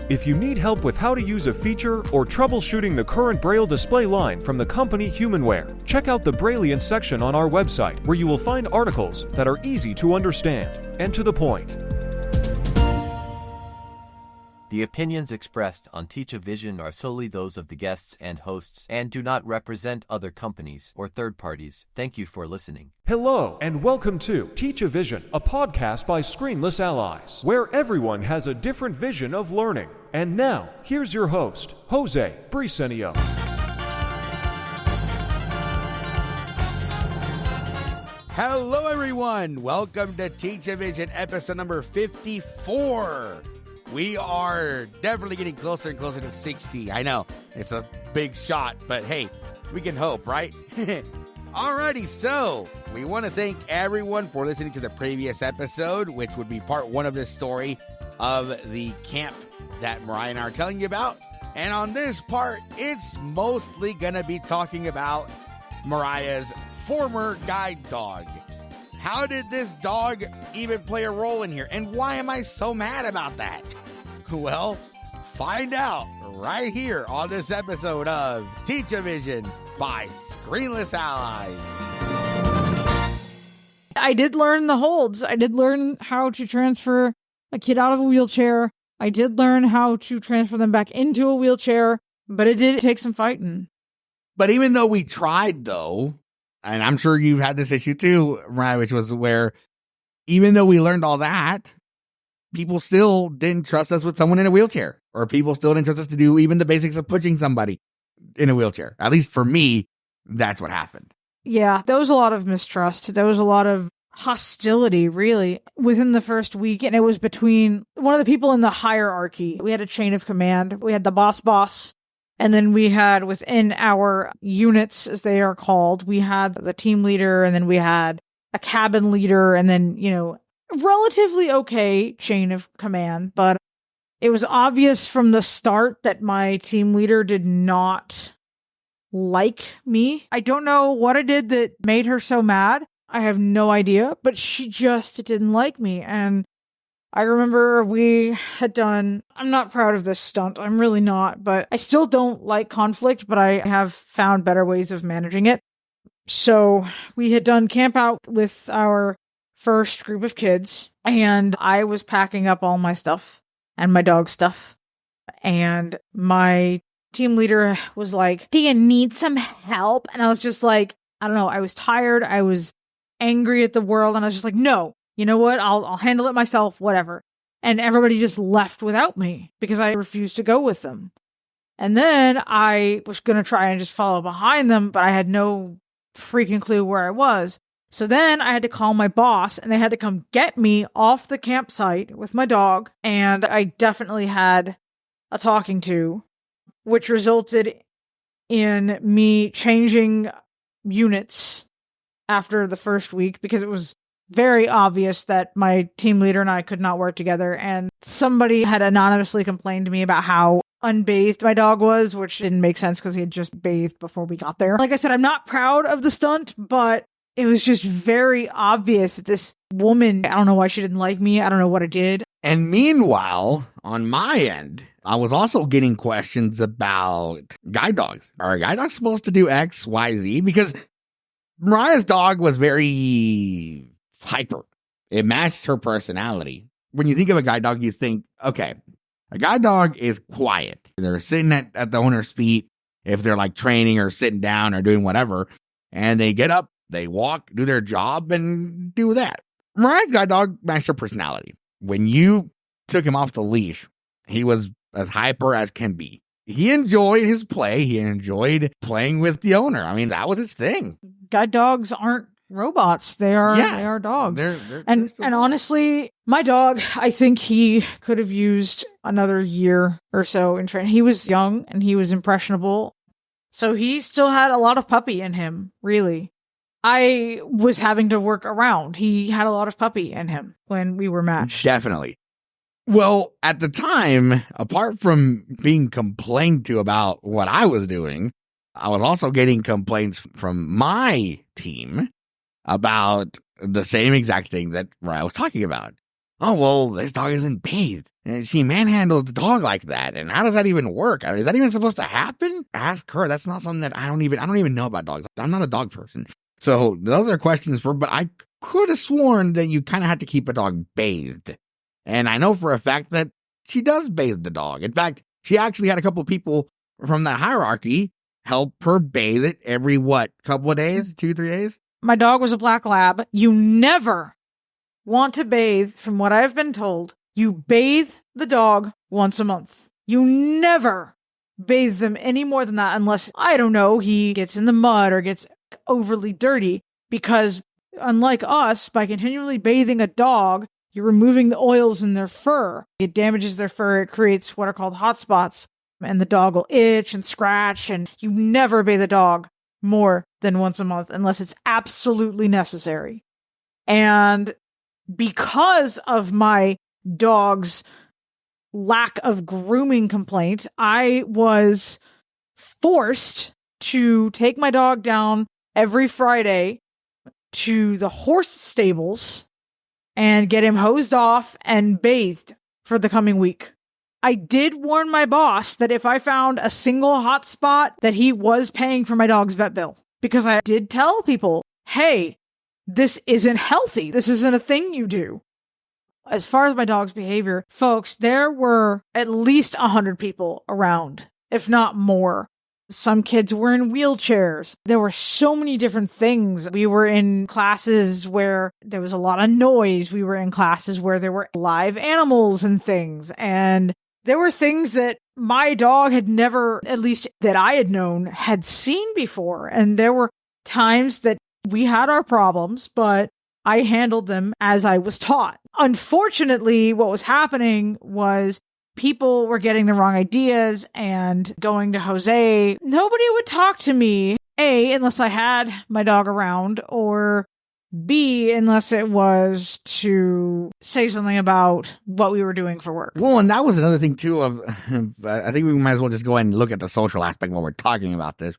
If you need help with how to use a feature or troubleshooting the current Braille display line from the company Humanware, check out the Brailliant section on our website where you will find articles that are easy to understand and to the point. The opinions expressed on Teachavision are solely those of the guests and hosts and do not represent other companies or third parties. Thank you for listening. Hello, and welcome to Teachavision, a podcast by Screenless Allies, where everyone has a different vision of learning. And now, here's your host, Jose Briceño. Hello, everyone. Welcome to Teachavision, episode number 54. We are definitely getting closer and closer to 60. I know, it's a big shot, but hey, we can hope, right? Alrighty, so we want to thank everyone for listening to the previous episode, which would be part one of this story of the camp that Mariah and I are telling you about. And on this part, it's mostly going to be talking about Mariah's former guide dog. How did this dog even play a role in here? And why am I so mad about that? Well, find out right here on this episode of Teachavision by Screenless Allies. I did learn the holds. I did learn how to transfer a kid out of a wheelchair. I did learn how to transfer them back into a wheelchair, but it did take some fighting. But even though we tried, though, and I'm sure you've had this issue too, right, which was where even though we learned all that, people still didn't trust us with someone in a wheelchair, or people still didn't trust us to do even the basics of pushing somebody in a wheelchair. At least for me, that's what happened. Yeah, there was a lot of mistrust. There was a lot of hostility, really, within the first week, and it was between one of the people in the hierarchy. We had a chain of command. We had the boss, and then we had within our units, as they are called, we had the team leader, and then we had a cabin leader, and then, relatively okay chain of command. But it was obvious from the start that my team leader did not like me. I don't know what I did that made her so mad. I have no idea, but she just didn't like me. And I remember we had done, I'm not proud of this stunt, I'm really not, but I still don't like conflict, but I have found better ways of managing it. So we had done camp out with our first group of kids, and I was packing up all my stuff and my dog stuff. And my team leader was like, "Do you need some help?" And I was just like, I don't know, I was tired, I was angry at the world, and I was just like, no, you know what, I'll handle it myself, whatever. And everybody just left without me because I refused to go with them. And then I was going to try and just follow behind them, but I had no freaking clue where I was. So then I had to call my boss, and they had to come get me off the campsite with my dog, and I definitely had a talking to, which resulted in me changing units after the first week because it was very obvious that my team leader and I could not work together. And somebody had anonymously complained to me about how unbathed my dog was, which didn't make sense because he had just bathed before we got there. Like I said, I'm not proud of the stunt, but it was just very obvious that this woman, I don't know why she didn't like me. I don't know what I did. And meanwhile, on my end, I was also getting questions about guide dogs. Are guide dogs supposed to do X, Y, Z? Because Mariah's dog was very hyper. It matched her personality. When you think of a guide dog, you think, okay, a guide dog is quiet. They're sitting at the owner's feet if they're like training or sitting down or doing whatever. And they get up, they walk, do their job, and do that. Mariah's guide dog matched her personality. When you took him off the leash, he was as hyper as can be. He enjoyed his play. He enjoyed playing with the owner. I mean, that was his thing. Guide dogs aren't robots. They are dogs. They're and honestly, my dog, I think he could have used another year or so in training. He was young and he was impressionable. So he still had a lot of puppy in him, really. I was having to work around. He had a lot of puppy in him when we were matched. Definitely. Well, at the time, apart from being complained to about what I was doing, I was also getting complaints from my team about the same exact thing that I was talking about. oh, well, this dog isn't bathed. And she manhandles the dog like that. And how does that even work? I mean, is that even supposed to happen? Ask her. That's not something that I don't even know about dogs. I'm not a dog person. So those are questions but I could have sworn that you kind of had to keep a dog bathed. And I know for a fact that she does bathe the dog. In fact, she actually had a couple of people from that hierarchy help her bathe it every, couple of days, 2-3 days? My dog was a black lab. You never want to bathe, from what I've been told. You bathe the dog once a month. You never bathe them any more than that unless, I don't know, he gets in the mud or gets overly dirty, because unlike us, by continually bathing a dog, you're removing the oils in their fur. It damages their fur. It creates what are called hot spots, and the dog will itch and scratch, and you never bathe a dog more than once a month unless it's absolutely necessary. And because of my dog's lack of grooming complaint, I was forced to take my dog down every Friday to the horse stables and get him hosed off and bathed for the coming week. I did warn my boss that if I found a single hot spot, that he was paying for my dog's vet bill, because I did tell people, hey, this isn't healthy. This isn't a thing you do. As far as my dog's behavior, folks, there were at least 100 people around, if not more. Some kids were in wheelchairs. There were so many different things. We were in classes where there was a lot of noise. We were in classes where there were live animals and things. And there were things that my dog had never, at least that I had known, had seen before. And there were times that we had our problems, but I handled them as I was taught. Unfortunately, what was happening was people were getting the wrong ideas and going to Jose. Nobody would talk to me, A, unless I had my dog around, or B, unless it was to say something about what we were doing for work. Well, and that was another thing, too, of I think we might as well just go ahead and look at the social aspect while we're talking about this.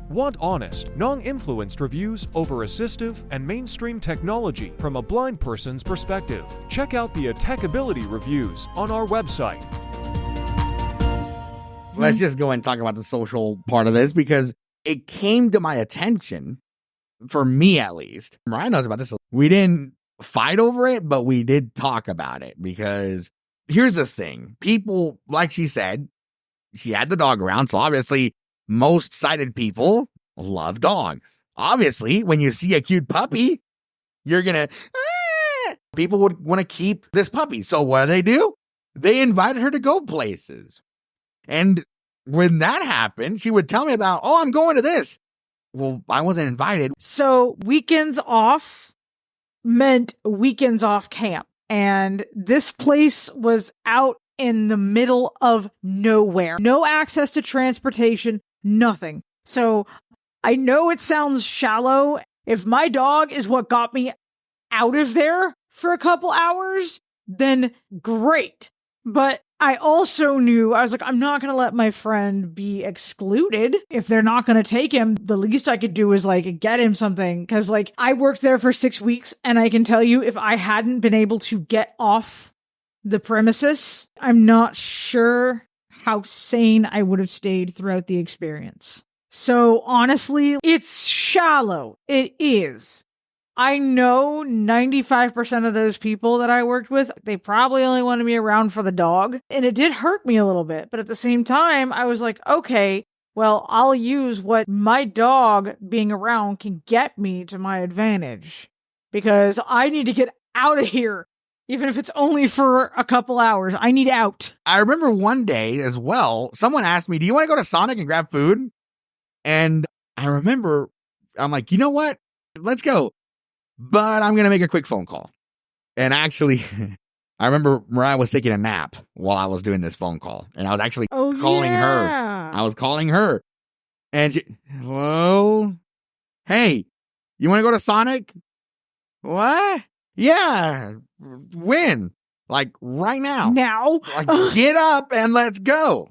Want honest, non-influenced reviews over assistive and mainstream technology from a blind person's perspective? Check out the Teachability reviews on our website. Let's just go and talk about the social part of this, because it came to my attention, for me at least. Ryan knows about this. We didn't fight over it, but we did talk about it, because here's the thing. People, like she said, she had the dog around, so obviously most sighted people love dogs. Obviously, when you see a cute puppy, you're gonna, people would want to keep this puppy. So what do? They invited her to go places. And when that happened, she would tell me about, oh, I'm going to this. Well, I wasn't invited. So weekends off meant weekends off camp. And this place was out in the middle of nowhere. No access to transportation, nothing. So I know it sounds shallow. If my dog is what got me out of there for a couple hours, then great. But I also knew, I was like, I'm not going to let my friend be excluded. If they're not going to take him, the least I could do is like get him something. Because like I worked there for 6 weeks, and I can tell you, if I hadn't been able to get off the premises, I'm not sure how sane I would have stayed throughout the experience. So honestly, it's shallow. It is. I know 95% of those people that I worked with, they probably only wanted me around for the dog. And it did hurt me a little bit. But at the same time, I was like, okay, well, I'll use what my dog being around can get me to my advantage. Because I need to get out of here. Even if it's only for a couple hours, I need out. I remember one day as well, someone asked me, do you want to go to Sonic and grab food? And I remember, I'm like, you know what? Let's go. But I'm going to make a quick phone call. And actually, I remember Mariah was taking a nap while I was doing this phone call. And I was actually calling her. I was calling her. And she, hello? Hey, you want to go to Sonic? What? Yeah. When? Like right now. Now? Like get up and let's go.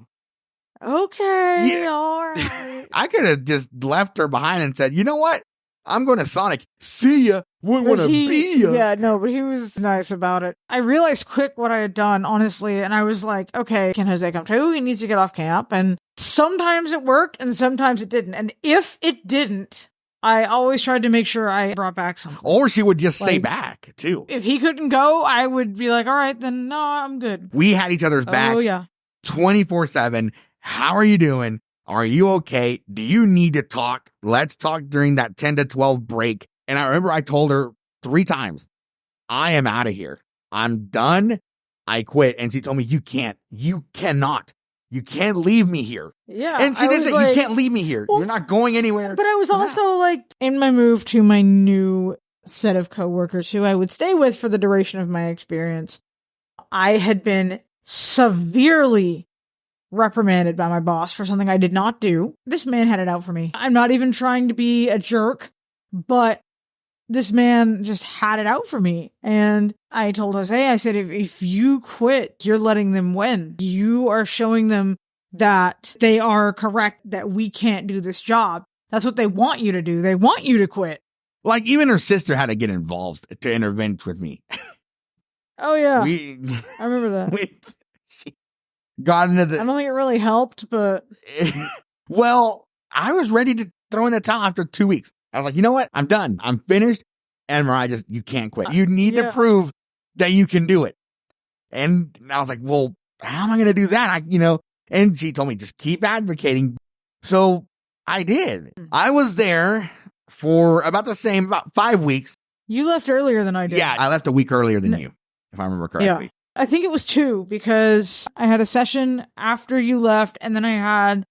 Okay. Yeah. All right. I could have just left her behind and said, you know what? I'm going to Sonic. See ya. Wouldn't want to be ya. Yeah, no, but he was nice about it. I realized quick what I had done, honestly, and I was like, okay, can Jose come too? He needs to get off camp. And sometimes it worked and sometimes it didn't. And if it didn't, I always tried to make sure I brought back something. Or she would just say back, too. If he couldn't go, I would be like, all right, then no, I'm good. We had each other's back. Oh, yeah. 24/7. How are you doing? Are you okay? Do you need to talk? Let's talk during that 10 to 12 break. And I remember I told her 3 times, I am out of here. I'm done. I quit. And she told me, you can't. You cannot. You can't leave me here. Yeah. And she did say, you can't leave me here. You're not going anywhere. But I was also like, in my move to my new set of coworkers who I would stay with for the duration of my experience, I had been severely reprimanded by my boss for something I did not do. This man had it out for me. I'm not even trying to be a jerk, but this man just had it out for me. And I told Jose, I said, if you quit, you're letting them win. You are showing them that they are correct, that we can't do this job. That's what they want you to do. They want you to quit. Like, even her sister had to get involved to intervene with me. Oh, yeah. I remember that. She got into the... I don't think it really helped, but... Well, I was ready to throw in the towel after 2 weeks. I was like, you know what? I'm done. I'm finished. And Mariah you can't quit. You need to prove that you can do it. And I was like, well, how am I going to do that? And she told me, just keep advocating. So I did. I was there for about 5 weeks. You left earlier than I did. Yeah, I left a week earlier than you, if I remember correctly. Yeah. I think it was 2 because I had a session after you left, and then I had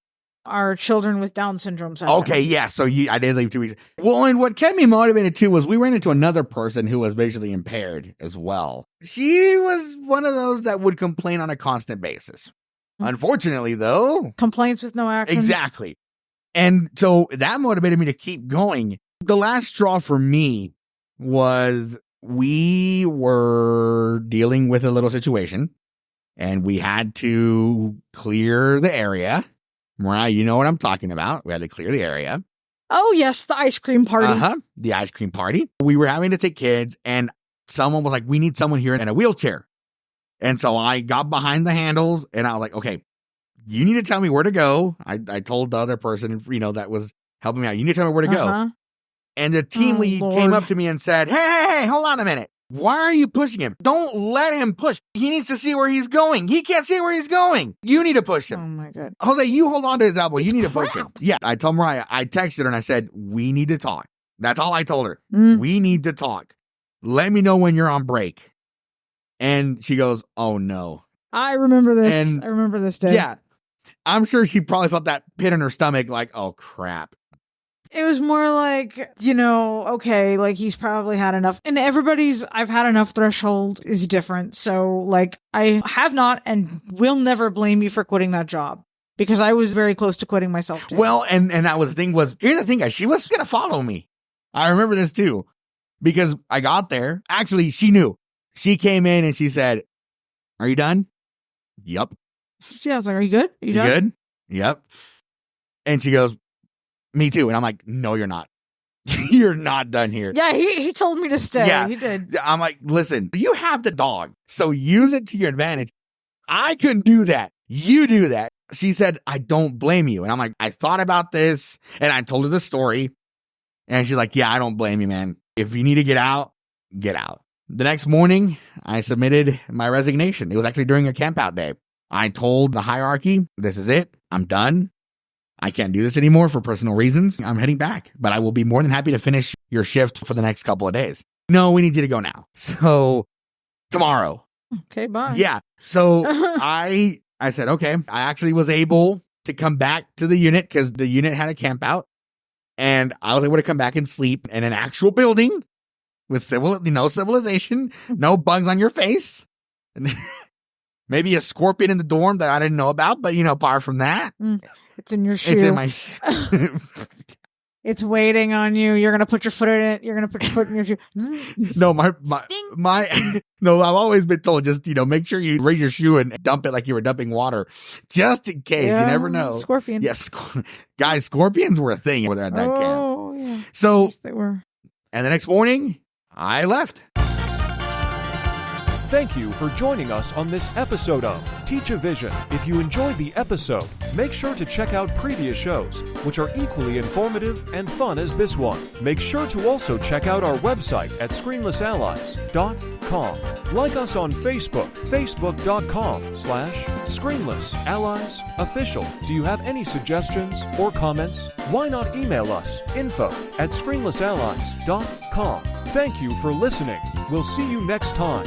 our children with Down syndrome session. Okay, yeah. So I did leave 2 weeks. Well, and what kept me motivated too was we ran into another person who was visually impaired as well. She was one of those that would complain on a constant basis. Unfortunately, though. Complaints with no action. Exactly. And so that motivated me to keep going. The last straw for me was we were dealing with a little situation and we had to clear the area. Mariah, you know what I'm talking about. We had to clear the area. Oh, yes, the ice cream party. The ice cream party. We were having to take kids and someone was like, we need someone here in a wheelchair. And so I got behind the handles and I was like, okay, you need to tell me where to go. I told the other person, that was helping me out, you need to tell me where to go. And the team lead came up to me and said, hey, hold on a minute. Why are you pushing him? Don't let him push. He needs to see where he's going. He can't see where he's going. You need to push him. Oh, my God. Jose, you hold on to his elbow. You need to push him. Yeah, I told Mariah, I texted her and I said, we need to talk. That's all I told her. We need to talk. Let me know when you're on break. And she goes, oh, no. I remember this. I remember this day. Yeah. I'm sure she probably felt that pit in her stomach like, oh, crap. It was more like, okay, like he's probably had enough. And everybody's I've had enough threshold is different. So like I have not and will never blame you for quitting that job because I was very close to quitting myself too. Well, and that was the thing was, here's the thing, guys. She was going to follow me. I remember this too because I got there. Actually, she knew. She came in and she said, are you done? Yup. Yeah, I was like, are you good? Are you done? Good? Yep. And she goes, me too. And I'm like, no, you're not. You're not done here. Yeah, he told me to stay. Yeah. He did. I'm like, listen, you have the dog, so use it to your advantage. I couldn't do that. You do that. She said, I don't blame you. And I'm like, I thought about this and I told her the story. And she's like, yeah, I don't blame you, man. If you need to get out, get out. The next morning, I submitted my resignation. It was actually during a camp out day. I told the hierarchy, this is it. I'm done. I can't do this anymore for personal reasons. I'm heading back, but I will be more than happy to finish your shift for the next couple of days. No, we need you to go now. So tomorrow. Okay, bye. Yeah. So I said, okay. I actually was able to come back to the unit because the unit had a camp out and I was able to come back and sleep in an actual building with civilization, no bugs on your face. Maybe a scorpion in the dorm that I didn't know about, but apart from that. It's in your shoe. It's in my shoe. It's waiting on you. You're going to put your foot in it. You're going to put your foot in your shoe. No, no, I've always been told just, make sure you raise your shoe and dump it like you were dumping water just in case. Yeah, you never know. Scorpion. Yes. Guys, scorpions were a thing over there at that camp. yeah. So, Yes, they were. and the next morning, I left. Thank you for joining us on this episode of Teachavision. If you enjoyed the episode, make sure to check out previous shows, which are equally informative and fun as this one. Make sure to also check out our website at screenlessallies.com. Like us on Facebook, facebook.com/ScreenlessAlliesOfficial. Do you have any suggestions or comments? Why not email us, info@screenlessallies.com. Thank you for listening. We'll see you next time.